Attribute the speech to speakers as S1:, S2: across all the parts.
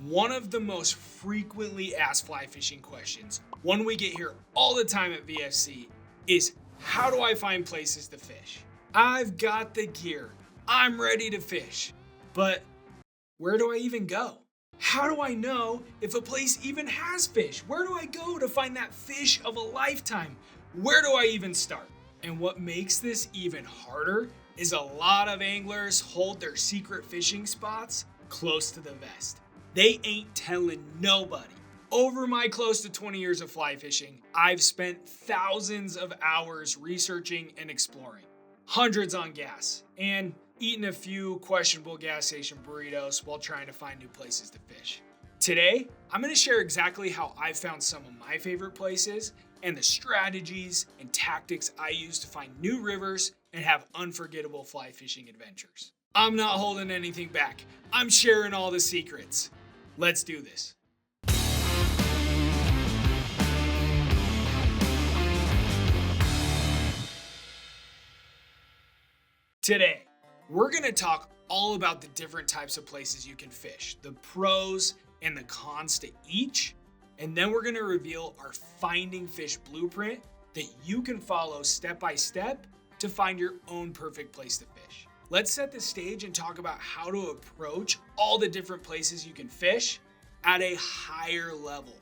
S1: One of the most frequently asked fly fishing questions, one we get here all the time at VFC, is how do I find places to fish? I've got the gear, I'm ready to fish, but where do I even go? How do I know if a place even has fish? Where do I go to find that fish of a lifetime? Where do I even start? And what makes this even harder is a lot of anglers hold their secret fishing spots close to the vest. They ain't telling nobody. Over my close to 20 years of fly fishing, I've spent thousands of hours researching and exploring, hundreds on gas, and eaten a few questionable gas station burritos while trying to find new places to fish. Today, I'm going to share exactly how I found some of my favorite places and the strategies and tactics I use to find new rivers and have unforgettable fly fishing adventures. I'm not holding anything back. I'm sharing all the secrets. Let's do this. Today, we're going to talk all about the different types of places you can fish, the pros and the cons to each, and then we're going to reveal our finding fish blueprint that you can follow step by step to find your own perfect place to fish. Let's set the stage and talk about how to approach all the different places you can fish at a higher level.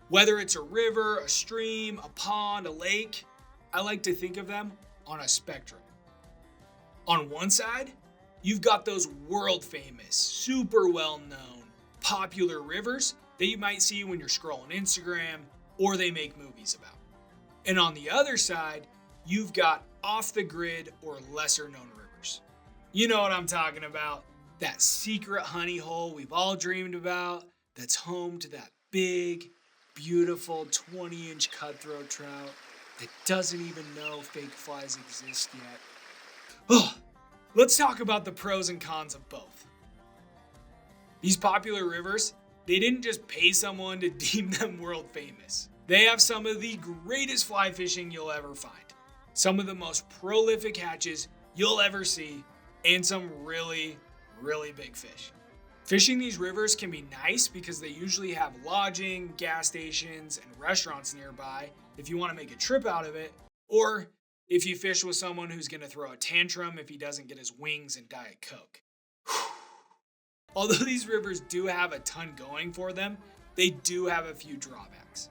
S1: Whether it's a river, a stream, a pond, a lake, I like to think of them on a spectrum. On one side, you've got those world famous, super well known, popular rivers that you might see when you're scrolling Instagram or they make movies about. And on the other side, you've got off the grid or lesser known rivers. You know what I'm talking about. That secret honey hole we've all dreamed about that's home to that big, beautiful 20-inch cutthroat trout that doesn't even know fake flies exist yet. Oh, let's talk about the pros and cons of both. These popular rivers, they didn't just pay someone to deem them world famous. They have some of the greatest fly fishing you'll ever find, some of the most prolific hatches you'll ever see, and some really, really big fish. Fishing these rivers can be nice because they usually have lodging, gas stations, and restaurants nearby if you want to make a trip out of it, or if you fish with someone who's going to throw a tantrum if he doesn't get his wings and Diet Coke. Although these rivers do have a ton going for them, they do have a few drawbacks.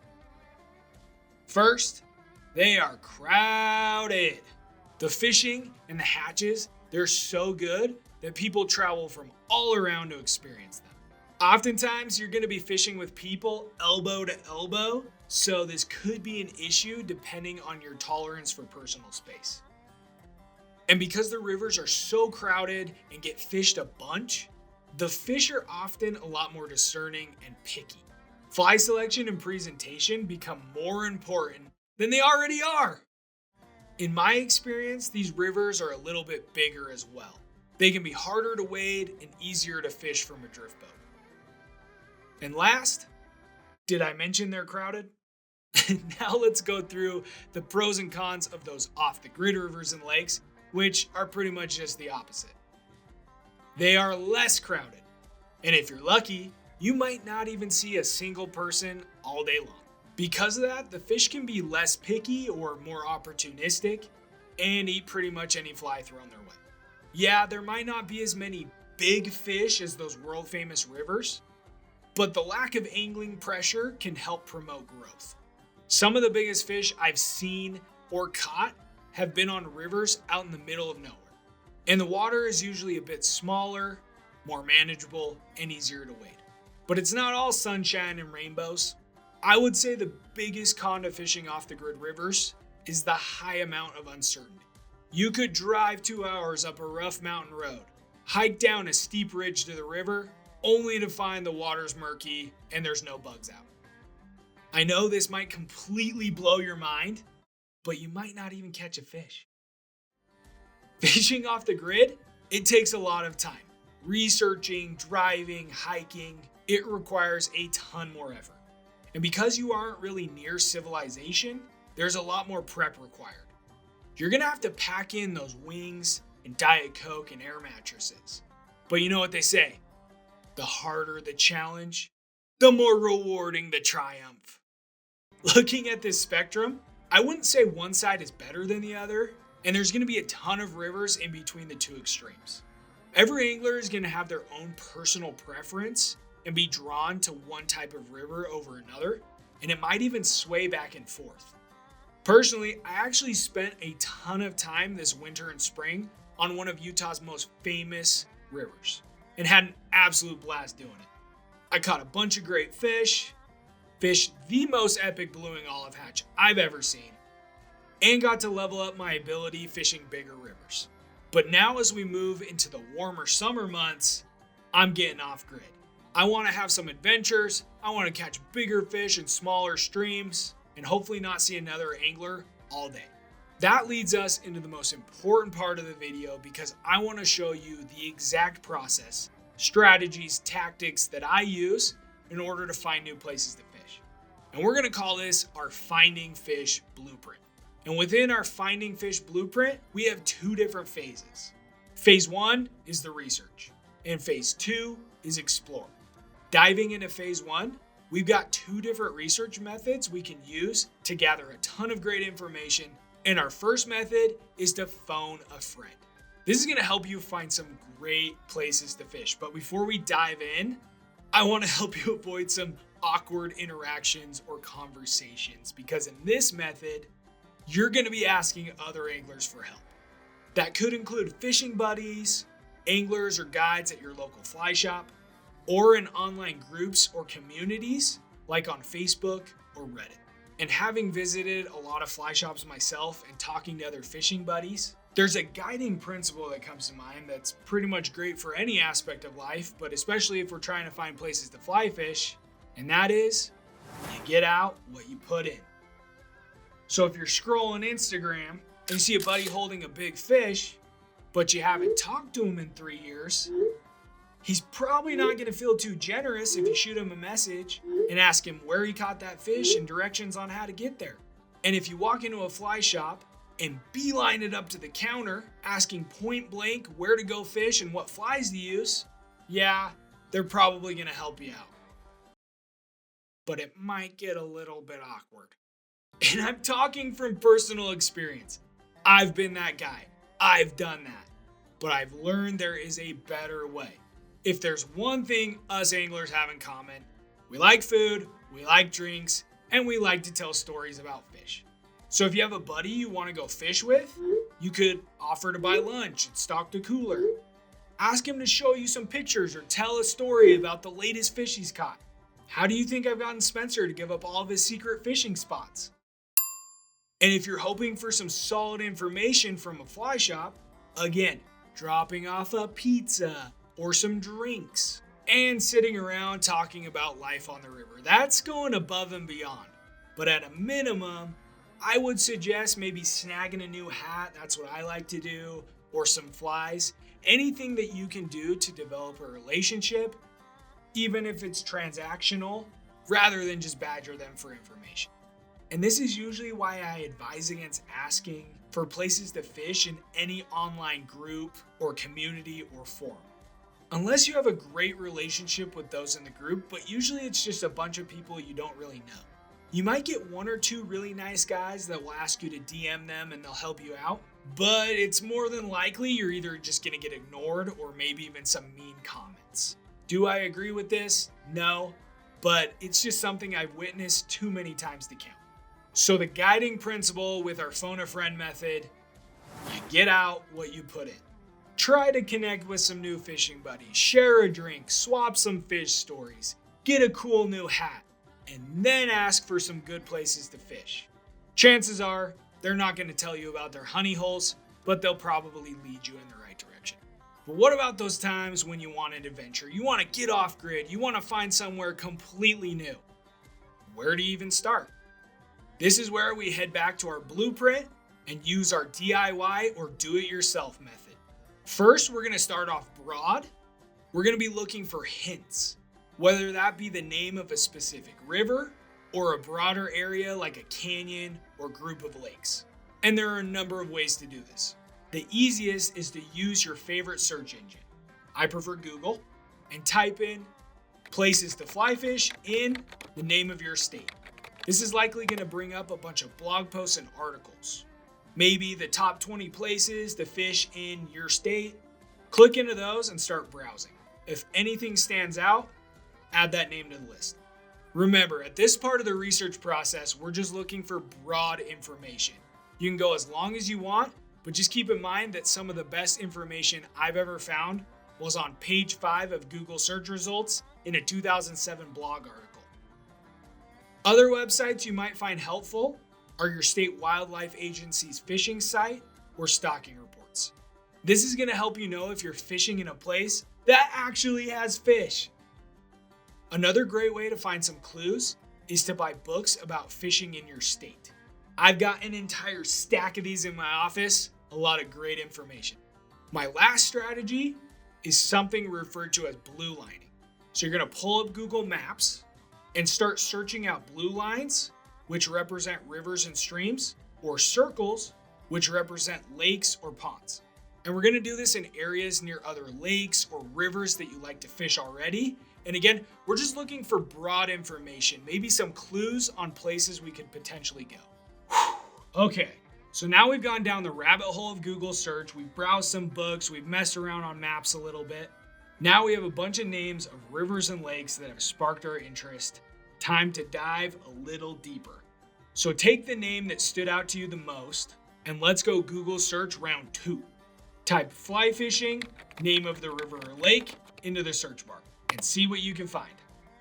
S1: First, they are crowded. The fishing and the hatches, they're so good that people travel from all around to experience them. Oftentimes, you're going to be fishing with people elbow to elbow, so this could be an issue depending on your tolerance for personal space. And because the rivers are so crowded and get fished a bunch, the fish are often a lot more discerning and picky. Fly selection and presentation become more important than they already are. In my experience, these rivers are a little bit bigger as well. They can be harder to wade and easier to fish from a drift boat. And last, did I mention they're crowded? Now let's go through the pros and cons of those off-the-grid rivers and lakes, which are pretty much just the opposite. They are less crowded, and if you're lucky, you might not even see a single person all day long. Because of that, the fish can be less picky or more opportunistic and eat pretty much any fly thrown their way. Yeah, there might not be as many big fish as those world-famous rivers, but the lack of angling pressure can help promote growth. Some of the biggest fish I've seen or caught have been on rivers out in the middle of nowhere. And the water is usually a bit smaller, more manageable, and easier to wade. But it's not all sunshine and rainbows. I would say the biggest con to fishing off the grid rivers is the high amount of uncertainty. You could drive 2 hours up a rough mountain road, hike down a steep ridge to the river, only to find the water's murky and there's no bugs out. I know this might completely blow your mind, but you might not even catch a fish. Fishing off the grid, it takes a lot of time. Researching, driving, hiking, it requires a ton more effort. And because you aren't really near civilization, there's a lot more prep required. You're gonna have to pack in those wings and Diet Coke and air mattresses. But you know what they say, The harder the challenge, the more rewarding the triumph. Looking at this spectrum, I wouldn't say one side is better than the other, and there's going to be a ton of rivers in between the two extremes. Every angler is going to have their own personal preference and be drawn to one type of river over another, and it might even sway back and forth. Personally, I actually spent a ton of time this winter and spring on one of Utah's most famous rivers and had an absolute blast doing it. I caught a bunch of great fish, fished the most epic blueing olive hatch I've ever seen, and got to level up my ability fishing bigger rivers. But now as we move into the warmer summer months, I'm getting off grid. I want to have some adventures, I want to catch bigger fish in smaller streams, and hopefully not see another angler all day. That leads us into the most important part of the video because I want to show you the exact process, strategies, tactics that I use in order to find new places to fish. And we're going to call this our Finding Fish Blueprint. And within our Finding Fish Blueprint, we have two different phases. Phase 1 is the research, and Phase 2 is explore. Diving into Phase 1, we've got two different research methods we can use to gather a ton of great information. And our first method is to phone a friend. This is going to help you find some great places to fish. But before we dive in, I want to help you avoid some awkward interactions or conversations because in this method, you're going to be asking other anglers for help. That could include fishing buddies, anglers or guides at your local fly shop, or in online groups or communities like on Facebook or Reddit. And having visited a lot of fly shops myself and talking to other fishing buddies, there's a guiding principle that comes to mind that's pretty much great for any aspect of life, but especially if we're trying to find places to fly fish, and that is, you get out what you put in. So if you're scrolling Instagram and you see a buddy holding a big fish, but you haven't talked to him in 3 years, he's probably not going to feel too generous if you shoot him a message and ask him where he caught that fish and directions on how to get there. And if you walk into a fly shop and beeline it up to the counter, asking point blank where to go fish and what flies to use, yeah, they're probably going to help you out. But it might get a little bit awkward. And I'm talking from personal experience. I've been that guy. I've done that. But I've learned there is a better way. If there's one thing us anglers have in common, we like food, we like drinks, and we like to tell stories about fish. So if you have a buddy you want to go fish with, you could offer to buy lunch and stock the cooler. Ask him to show you some pictures or tell a story about the latest fish he's caught. How do you think I've gotten Spencer to give up all of his secret fishing spots? And if you're hoping for some solid information from a fly shop, again, dropping off a pizza or some drinks and sitting around talking about life on the river. That's going above and beyond. But at a minimum, I would suggest maybe snagging a new hat. That's what I like to do, or some flies. Anything that you can do to develop a relationship, even if it's transactional, rather than just badger them for information. And this is usually why I advise against asking for places to fish in any online group or community or forum. Unless you have a great relationship with those in the group, but usually it's just a bunch of people you don't really know. You might get one or two really nice guys that will ask you to DM them and they'll help you out, but it's more than likely you're either just gonna get ignored or maybe even some mean comments. Do I agree with this? No, but it's just something I've witnessed too many times to count. So the guiding principle with our phone a friend method, you get out what you put in. Try to connect with some new fishing buddies, share a drink, swap some fish stories, get a cool new hat, and then ask for some good places to fish. Chances are they're not going to tell you about their honey holes, but they'll probably lead you in the right direction. But what about those times when you want an adventure? You want to get off grid, you want to find somewhere completely new. Where do you even start? This is where we head back to our blueprint and use our DIY or do-it-yourself method. First, we're going to start off broad. We're going to be looking for hints, whether that be the name of a specific river or a broader area like a canyon or group of lakes. And there are a number of ways to do this. The easiest is to use your favorite search engine. I prefer Google, and type in places to fly fish in the name of your state. This is likely going to bring up a bunch of blog posts and articles. Maybe the top 20 places to fish in your state. Click into those and start browsing. If anything stands out, add that name to the list. Remember, at this part of the research process, we're just looking for broad information. You can go as long as you want, but just keep in mind that some of the best information I've ever found was on page 5 of Google search results in a 2007 blog article. Other websites you might find helpful are your state wildlife agency's fishing site or stocking reports. This is going to help you know if you're fishing in a place that actually has fish. Another great way to find some clues is to buy books about fishing in your state. I've got an entire stack of these in my office, a lot of great information. My last strategy is something referred to as blue lining. So you're going to pull up Google Maps and start searching out blue lines, which represent rivers and streams, or circles, which represent lakes or ponds. And we're going to do this in areas near other lakes or rivers that you like to fish already. And again, we're just looking for broad information, maybe some clues on places we could potentially go. Okay, so now we've gone down the rabbit hole of Google search. We've browsed some books. We've messed around on maps a little bit. Now we have a bunch of names of rivers and lakes that have sparked our interest. Time to dive a little deeper. So take the name that stood out to you the most, and let's go Google search round 2. Type fly fishing, name of the river or lake, into the search bar and see what you can find.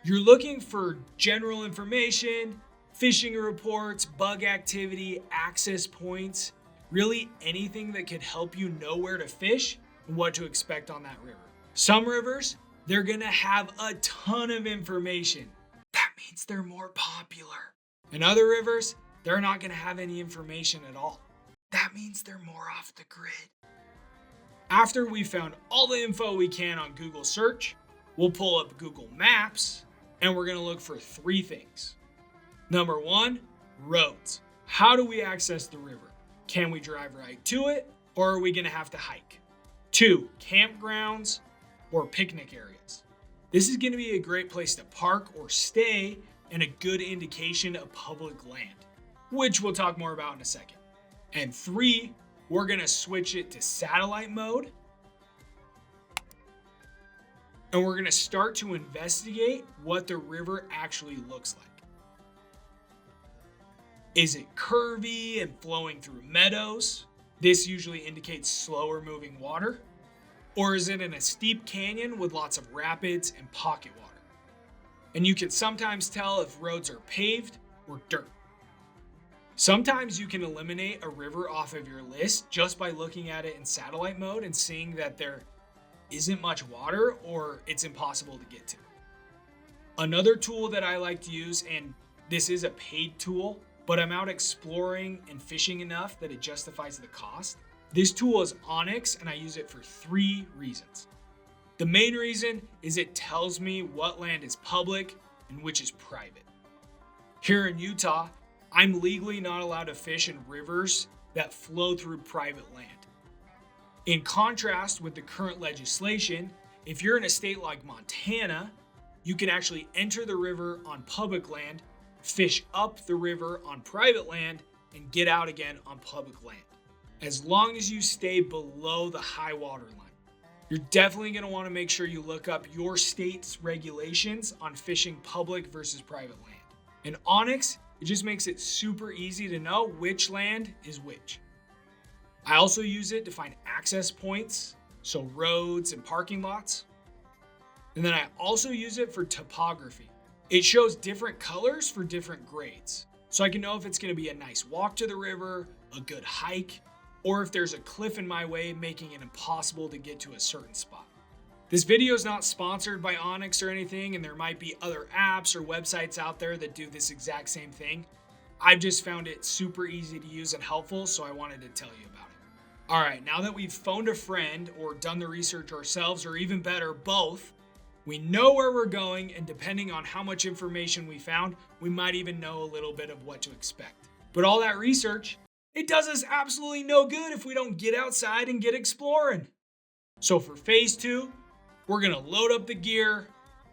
S1: You're looking for general information, fishing reports, bug activity, access points, really anything that could help you know where to fish and what to expect on that river. Some rivers, they're gonna have a ton of information. That means they're more popular. And other rivers, they're not gonna have any information at all. That means they're more off the grid. After we found all the info we can on Google search, we'll pull up Google Maps and we're gonna look for 3 things. Number 1, roads. How do we access the river? Can we drive right to it, or are we gonna have to hike? 2, campgrounds or picnic areas. This is gonna be a great place to park or stay and a good indication of public land, which we'll talk more about in a second. And 3, we're gonna switch it to satellite mode. And we're gonna start to investigate what the river actually looks like. Is it curvy and flowing through meadows? This usually indicates slower moving water. Or is it in a steep canyon with lots of rapids and pocket water? And you can sometimes tell if roads are paved or dirt. Sometimes you can eliminate a river off of your list just by looking at it in satellite mode and seeing that there isn't much water or it's impossible to get to. Another tool that I like to use, and this is a paid tool, but I'm out exploring and fishing enough that it justifies the cost. This tool is Onyx, and I use it for 3 reasons. The main reason is it tells me what land is public and which is private. Here in Utah, I'm legally not allowed to fish in rivers that flow through private land. In contrast with the current legislation, if you're in a state like Montana, you can actually enter the river on public land, fish up the river on private land, and get out again on public land, as long as you stay below the high water line. You're definitely going to want to make sure you look up your state's regulations on fishing public versus private land. In Onyx, it just makes it super easy to know which land is which. I also use it to find access points, so roads and parking lots. And then I also use it for topography. It shows different colors for different grades, so I can know if it's going to be a nice walk to the river, a good hike, or if there's a cliff in my way making it impossible to get to a certain spot. This video is not sponsored by Onyx or anything, and there might be other apps or websites out there that do this exact same thing. I've just found it super easy to use and helpful, so I wanted to tell you about it. All right, now that we've phoned a friend or done the research ourselves, or even better, both, we know where we're going, and depending on how much information we found, we might even know a little bit of what to expect. But all that research, it does us absolutely no good if we don't get outside and get exploring. So for phase 2, we're gonna load up the gear,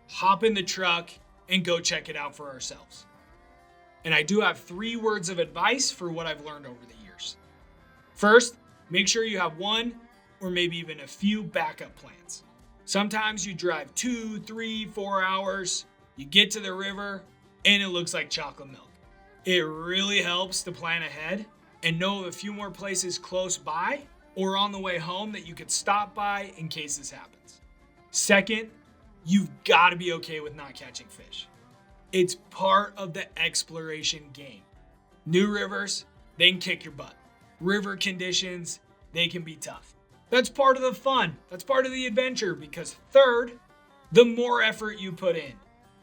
S1: hop in the truck, and go check it out for ourselves. And I do have 3 words of advice for what I've learned over the years. First, make sure you have one or maybe even a few backup plans. Sometimes you drive 2, 3, 4 hours, you get to the river, and it looks like chocolate milk. It really helps to plan ahead and know of a few more places close by or on the way home that you could stop by in case this happens. Second, you've got to be okay with not catching fish. It's part of the exploration game. New rivers, they can kick your butt. River conditions, they can be tough. That's part of the fun. That's part of the adventure, because third, the more effort you put in,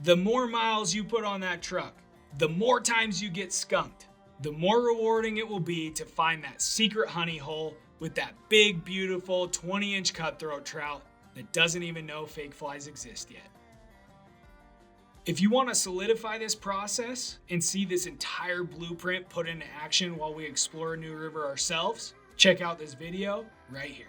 S1: the more miles you put on that truck, the more times you get skunked, the more rewarding it will be to find that secret honey hole with that big, beautiful 20-inch cutthroat trout that doesn't even know fake flies exist yet. If you want to solidify this process and see this entire blueprint put into action while we explore a new river ourselves, check out this video right here.